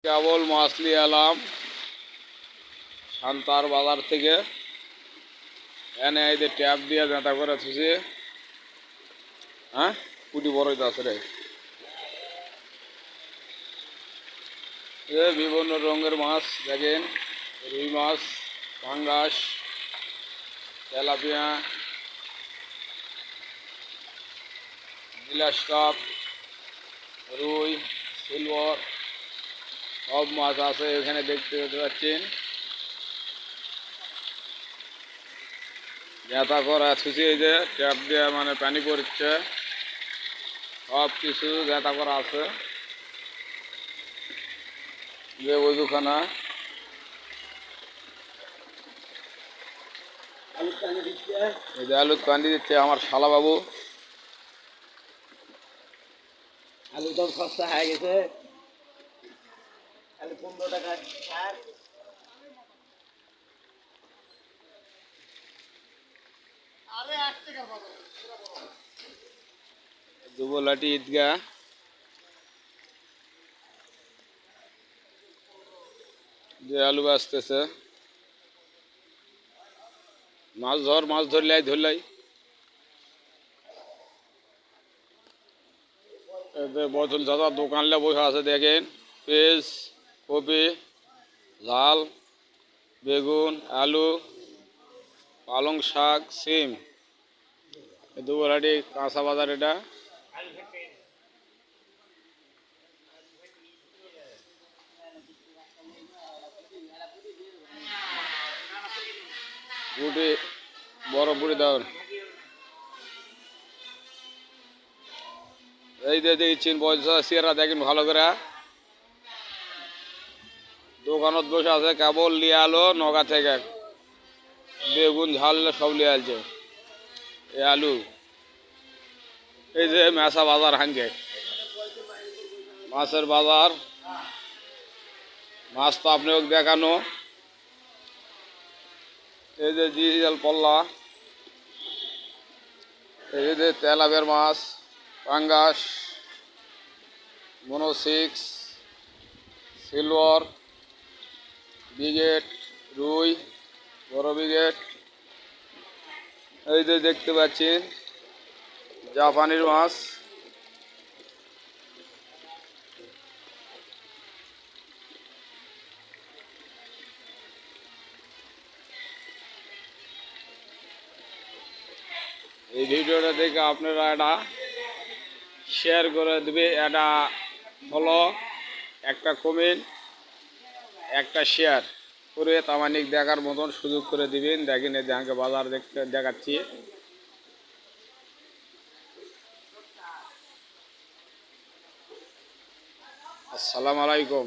কেবল মাছ নিয়ে এলাম শান্তার বাজার থেকে। এনে এই যে ট্যাপ দিয়ে নেতা করে থুছি। হ্যাঁ, পুটি বড়ই তো আছে রে। বিভিন্ন রঙের মাছ দেখেন, রুই মাছ, পাঙ্গাস, তেলাপিয়া, গ্লাস কাপ, রুই, সিলভার, সব মাছ আছে এখানে দেখতে পাচ্ছেন। নেতা করা থুছি, এই যে ট্যাপ দিয়ে মানে পানি পড়ছে, সব কিছু নেতা করা আছে। যে ওজুখানা এই যে আলুর পানি দিচ্ছে আমার শালা বাবু। আলু তো সস্তা হয়ে গেছে, আলু 15 টাকা আর দুবলাটি ঈদগাহ। যে আলু আসতেছে, মাছ ধরলাই। বোতল দাদা দোকানলে বসে আছে দেখেন। পেঁয়াজ, কপি, লাল, বেগুন, আলু, পালং শাক, সিম। দুবলাটি কাঁচা বাজার এটা। বুটি বড় বুটি দাও। এই যে দেখছেন বয়সা চেহারা দেখেন ভালো করে। দোকানত বসে আছে, কেবল লিয়ে আলো নগা থেকে বেগুন ঝাল সব লিয়ে আলছে। এই আলু, এই যে মেসা বাজার হাঙ্গে মাছের বাজার। মাছ তো আপনাকে দেখানো। এই যে ডিজিটাল পল্লা, এই যে তেলাপিয়ার মাছ, পাঙ্গাস, মনো 6, সিলভার, বিগেট, রুই, বড় বিগেট। এই যে দেখতে পাচ্ছেন জাপানির মাছ। এই ভিডিওটা দেখে আপনারা এটা শেয়ার করে দেবে, এটা ফলো, একটা কমেন্ট, একটা শেয়ার করে তামানিক দেখার মতন সুযোগ করে দিবেন। দেখেন এই যে বাজার দেখতে দেখাচ্ছি। আসসালামু আলাইকুম।